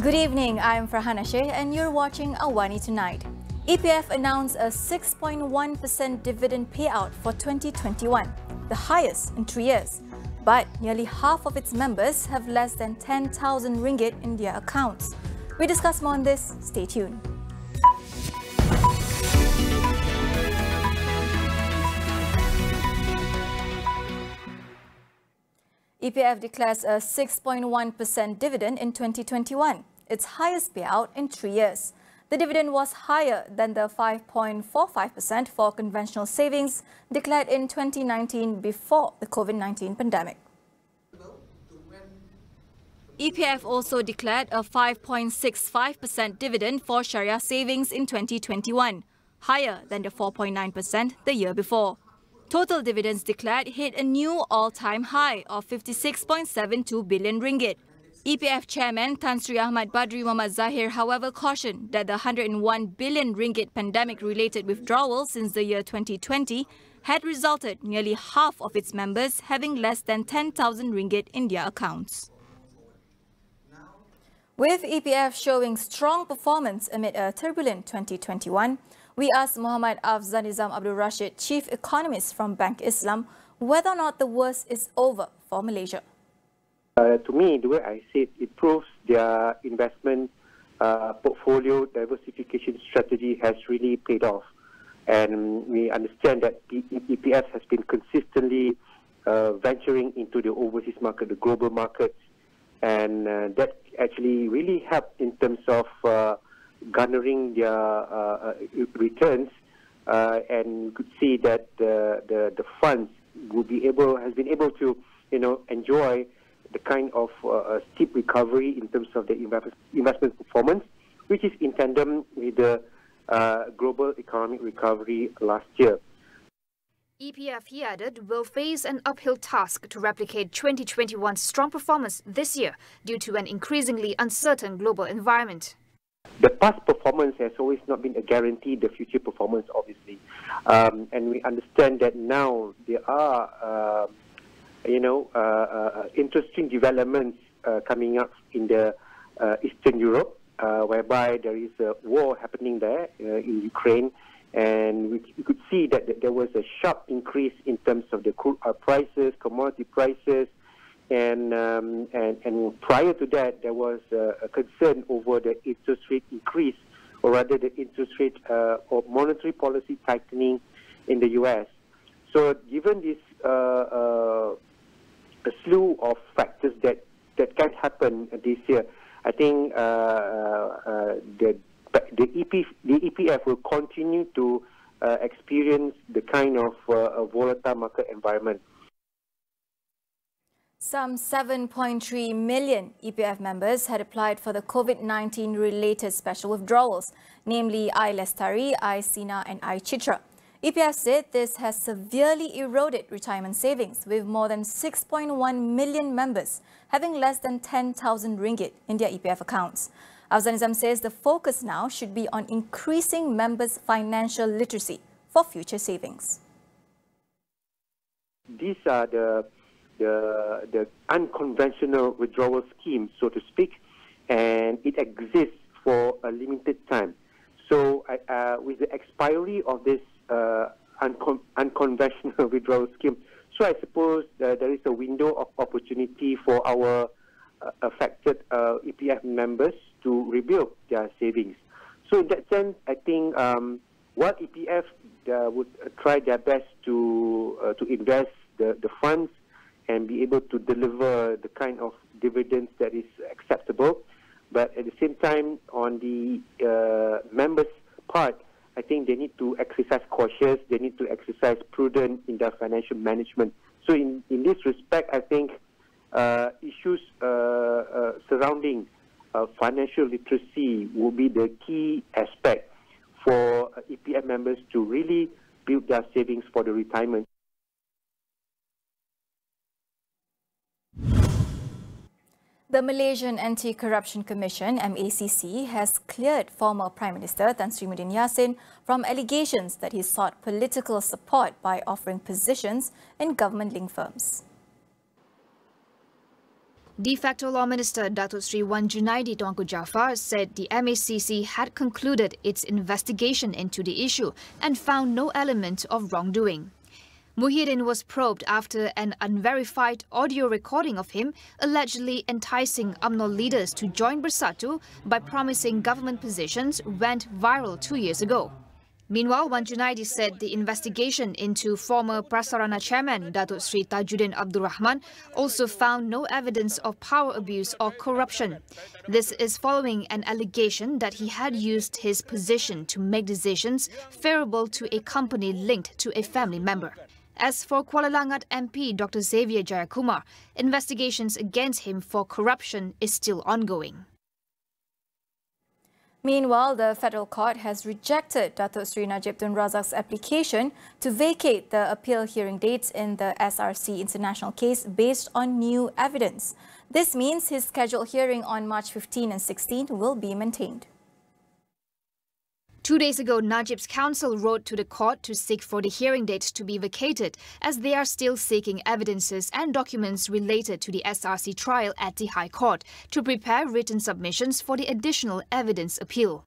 Good evening, I'm Farhana Sheikh and you're watching AWANI Tonight. EPF announced a 6.1% dividend payout for 2021, the highest in 3 years. But nearly half of its members have less than 10,000 ringgit in their accounts. We discuss more on this, stay tuned. EPF declares a 6.1% dividend in 2021, its highest payout in 3 years. The dividend was higher than the 5.45% for conventional savings declared in 2019 before the COVID-19 pandemic. EPF also declared a 5.65% dividend for Sharia savings in 2021, higher than the 4.9% the year before. Total dividends declared hit a new all-time high of 56.72 billion ringgit. EPF Chairman Tan Sri Ahmad Badri Muhammad Zahir, however, cautioned that the 101 billion ringgit pandemic-related withdrawal since the year 2020 had resulted nearly half of its members having less than 10,000 ringgit in their accounts. With EPF showing strong performance amid a turbulent 2021, we asked Muhammad Afzanizam Abdul Rashid, Chief Economist from Bank Islam, whether or not the worst is over for Malaysia. To me, the way I see it, it proves their investment portfolio diversification strategy has really paid off. And we understand that EPF has been consistently venturing into the overseas market, the global markets, and that actually really helped in terms of garnering their returns, and you could see that the funds has been able to enjoy the kind of steep recovery in terms of the investment performance, which is in tandem with the global economic recovery last year. EPF, he added, will face an uphill task to replicate 2021's strong performance this year due to an increasingly uncertain global environment. The past performance has always not been a guarantee the future performance, obviously. And we understand that now there are, interesting developments coming up in the Eastern Europe, whereby there is a war happening there in Ukraine. And we could see that there was a sharp increase in terms of the crude oil prices, commodity prices. And prior to that, there was a concern over the interest rate increase, or rather the interest rate or monetary policy tightening in the U.S. So given this a slew of factors that can happen this year, I think the EPF will continue to experience the kind of volatile market environment. Some 7.3 million EPF members had applied for the COVID-19 related special withdrawals, namely iLestari, iSina and iCitra. EPF said this has severely eroded retirement savings, with more than 6.1 million members having less than 10,000 ringgit in their EPF accounts. Afzanizam says the focus now should be on increasing members' financial literacy for future savings. These are the unconventional withdrawal scheme, so to speak, and it exists for a limited time. So with the expiry of this unconventional withdrawal scheme, so I suppose there is a window of opportunity for our affected EPF members to rebuild their savings. So in that sense, I think while EPF would try their best to invest the funds and be able to deliver the kind of dividends that is acceptable. But at the same time, on the members' part, I think they need to exercise cautious, they need to exercise prudent in their financial management. So in this respect, I think issues surrounding financial literacy will be the key aspect for EPF members to really build their savings for the retirement. The Malaysian Anti-Corruption Commission, MACC, has cleared former Prime Minister Tan Sri Muhyiddin Yassin from allegations that he sought political support by offering positions in government-linked firms. De facto Law Minister Datuk Sri Wan Junaidi Tuanku Jaafar said the MACC had concluded its investigation into the issue and found no element of wrongdoing. Muhyiddin was probed after an unverified audio recording of him allegedly enticing UMNO leaders to join Bersatu by promising government positions went viral 2 years ago. Meanwhile, Wan Junaidi said the investigation into former Prasarana chairman Datuk Sri Tajuddin Abdul Rahman also found no evidence of power abuse or corruption. This is following an allegation that he had used his position to make decisions favourable to a company linked to a family member. As for Kuala Langat MP Dr. Xavier Jayakumar, investigations against him for corruption is still ongoing. Meanwhile, the Federal Court has rejected Datuk Sri Najib Tun Razak's application to vacate the appeal hearing dates in the SRC International case based on new evidence. This means his scheduled hearing on March 15 and 16 will be maintained. 2 days ago, Najib's counsel wrote to the court to seek for the hearing date to be vacated as they are still seeking evidences and documents related to the SRC trial at the High Court to prepare written submissions for the additional evidence appeal.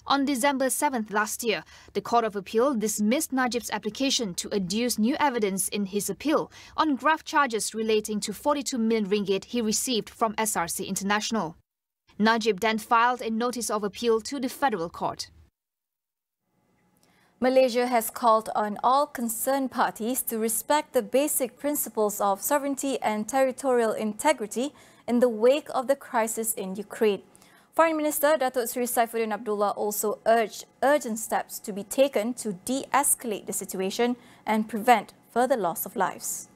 On December 7th last year, the Court of Appeal dismissed Najib's application to adduce new evidence in his appeal on graft charges relating to 42 million ringgit he received from SRC International. Najib then filed a notice of appeal to the Federal Court. Malaysia has called on all concerned parties to respect the basic principles of sovereignty and territorial integrity in the wake of the crisis in Ukraine. Foreign Minister Datuk Seri Saifuddin Abdullah also urged urgent steps to be taken to de-escalate the situation and prevent further loss of lives.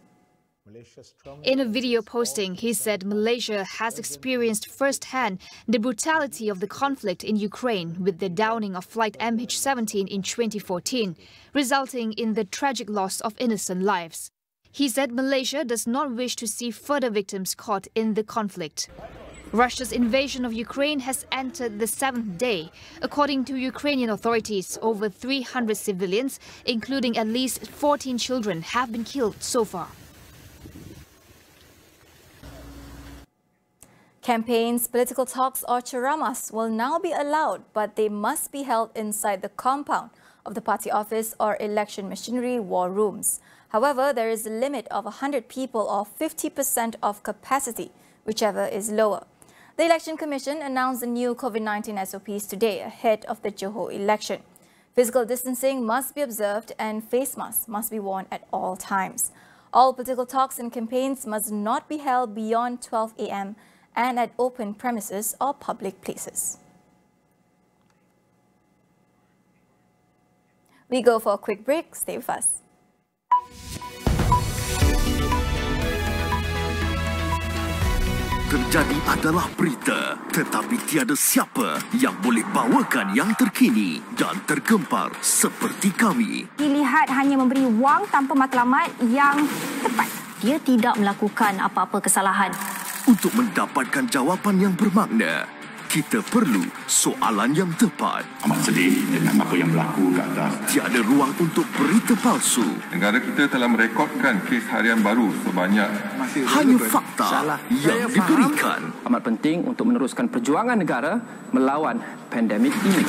In a video posting, he said Malaysia has experienced firsthand the brutality of the conflict in Ukraine with the downing of flight MH17 in 2014, resulting in the tragic loss of innocent lives. He said Malaysia does not wish to see further victims caught in the conflict. Russia's invasion of Ukraine has entered the 7th day. According to Ukrainian authorities, over 300 civilians, including at least 14 children, have been killed so far. Campaigns, political talks or charamas will now be allowed, but they must be held inside the compound of the party office or election machinery war rooms. However, there is a limit of 100 people or 50% of capacity, whichever is lower. The Election Commission announced the new COVID-19 SOPs today ahead of the Johor election. Physical distancing must be observed and face masks must be worn at all times. All political talks and campaigns must not be held beyond 12 a.m. and at open premises or public places. We go for a quick break. Stay with us. Terjadi adalah berita, tetapi tiada siapa yang boleh bawakan yang terkini dan tergempar seperti kami. Dilihat hanya memberi wang tanpa matlamat yang tepat. Dia tidak melakukan apa-apa kesalahan. Untuk mendapatkan jawapan yang bermakna, kita perlu soalan yang tepat. Amat sedih dengan apa yang berlaku ke atas. Tiada ruang untuk berita palsu. Negara kita telah merekodkan kes harian baru sebanyak hanya fakta yang diberikan. Amat penting untuk meneruskan perjuangan negara melawan pandemik ini.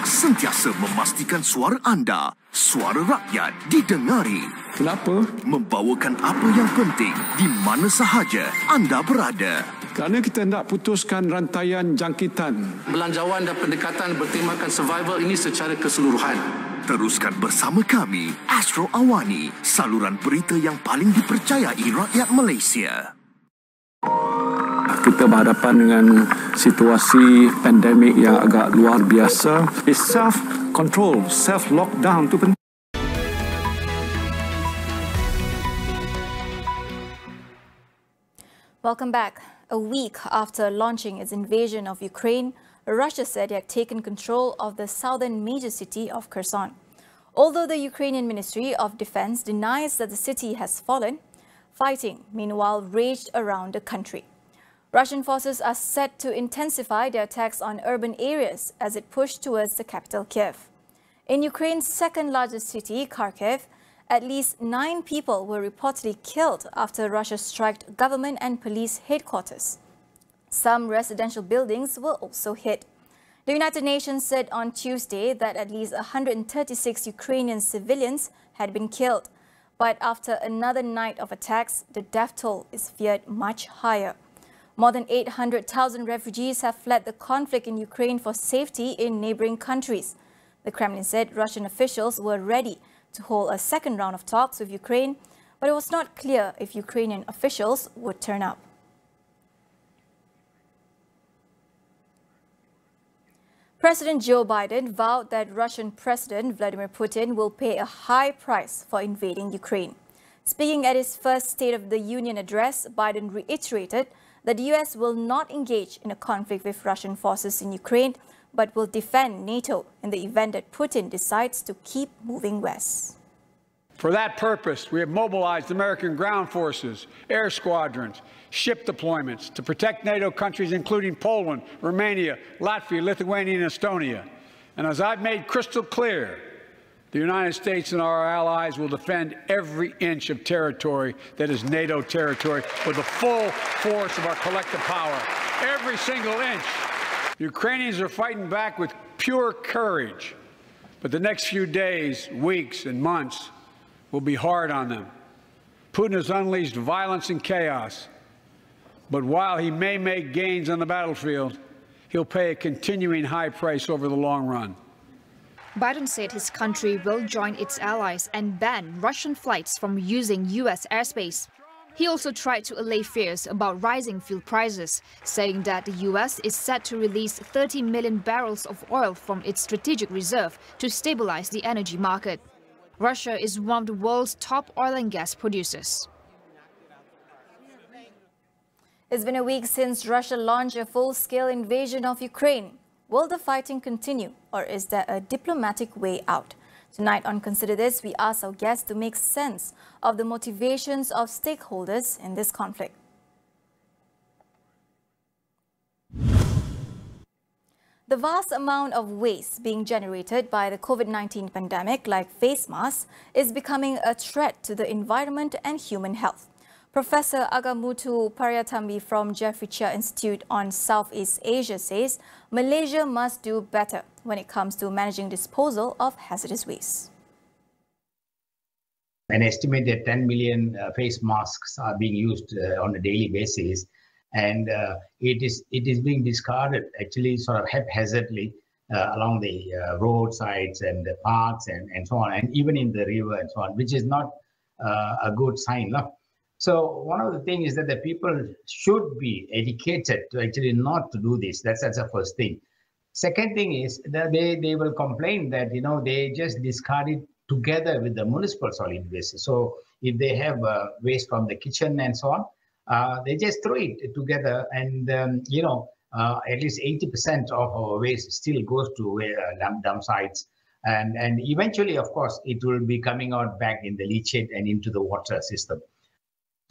Sentiasa memastikan suara anda, suara rakyat didengari. Kenapa? Membawakan apa yang penting di mana sahaja anda berada. Kerana kita hendak putuskan rantaian jangkitan. Belanjawan dan pendekatan bertemakan survival ini secara keseluruhan. Teruskan bersama kami, Astro AWANI, saluran berita yang paling dipercayai rakyat Malaysia. Kita berhadapan dengan situasi pandemik yang agak luar biasa. Self-control, self-lockdown itu penting. Welcome back. A week after launching its invasion of Ukraine, Russia said it had taken control of the southern major city of Kherson. Although the Ukrainian Ministry of Defense denies that the city has fallen, fighting, meanwhile, raged around the country. Russian forces are set to intensify their attacks on urban areas as it pushed towards the capital, Kiev. In Ukraine's second-largest city, Kharkiv, At least 9 people were reportedly killed after Russia struck government and police headquarters. Some residential buildings were also hit. The United Nations said on Tuesday that at least 136 Ukrainian civilians had been killed. But after another night of attacks, the death toll is feared much higher. More than 800,000 refugees have fled the conflict in Ukraine for safety in neighboring countries. The Kremlin said Russian officials were ready to hold a second round of talks with Ukraine, but it was not clear if Ukrainian officials would turn up. President Joe Biden vowed that Russian President Vladimir Putin will pay a high price for invading Ukraine. Speaking at his first State of the Union address, Biden reiterated that the US will not engage in a conflict with Russian forces in Ukraine, but will defend NATO in the event that Putin decides to keep moving west. For that purpose, we have mobilized American ground forces, air squadrons, ship deployments to protect NATO countries including Poland, Romania, Latvia, Lithuania, and Estonia. And as I've made crystal clear, the United States and our allies will defend every inch of territory that is NATO territory with the full force of our collective power. Every single inch. The Ukrainians are fighting back with pure courage, but the next few days, weeks, and months will be hard on them. Putin has unleashed violence and chaos, but while he may make gains on the battlefield, he'll pay a continuing high price over the long run. Biden said his country will join its allies and ban Russian flights from using US airspace. He also tried to allay fears about rising fuel prices, saying that the US is set to release 30 million barrels of oil from its strategic reserve to stabilize the energy market. Russia is one of the world's top oil and gas producers. It's been a week since Russia launched a full-scale invasion of Ukraine. Will the fighting continue, or is there a diplomatic way out? Tonight on Consider This, we ask our guests to make sense of the motivations of stakeholders in this conflict. The vast amount of waste being generated by the COVID-19 pandemic, like face masks, is becoming a threat to the environment and human health. Professor Agamutu Paryatambi from Jeffrey Chia Institute on Southeast Asia says Malaysia must do better when it comes to managing disposal of hazardous waste. An estimated 10 million face masks are being used on a daily basis, and it is being discarded actually sort of haphazardly along the roadsides and the parks and so on, and even in the river and so on, which is not a good sign. No? So one of the things is that the people should be educated to actually not to do this. That's the first thing. Second thing is that they will complain that, you know, they just discard it together with the municipal solid waste. So if they have waste from the kitchen and so on, they just throw it together, and you know, at least 80% of our waste still goes to dump sites, and eventually, of course, it will be coming out back in the leachate and into the water system.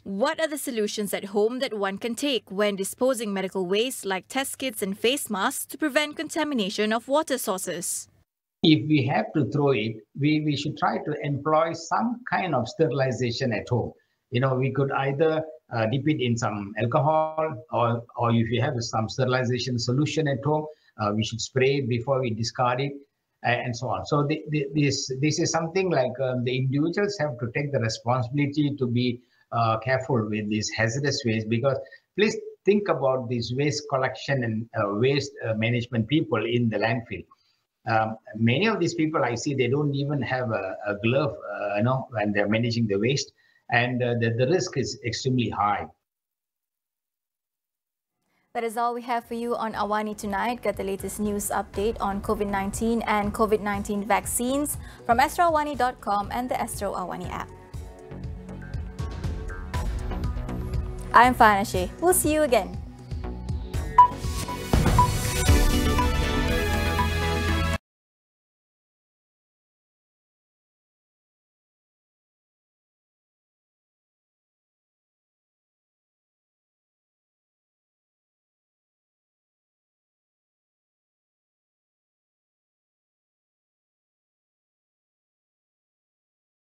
What are the solutions at home that one can take when disposing medical waste like test kits and face masks to prevent contamination of water sources? If we have to throw it, we should try to employ some kind of sterilization at home. You know, we could either dip it in some alcohol, or if you have some sterilization solution at home, we should spray it before we discard it, and so on. So this is something like the individuals have to take the responsibility to be careful with this hazardous waste, because please think about these waste collection and waste management people in the landfill. Many of these people I see, they don't even have a glove, you know, when they're managing the waste, and the risk is extremely high. That is all we have for you on AWANI tonight. Get the latest news update on COVID-19 and COVID-19 vaccines from astroawani.com and the Astro AWANI app. I'm Fana Sheh. We'll see you again.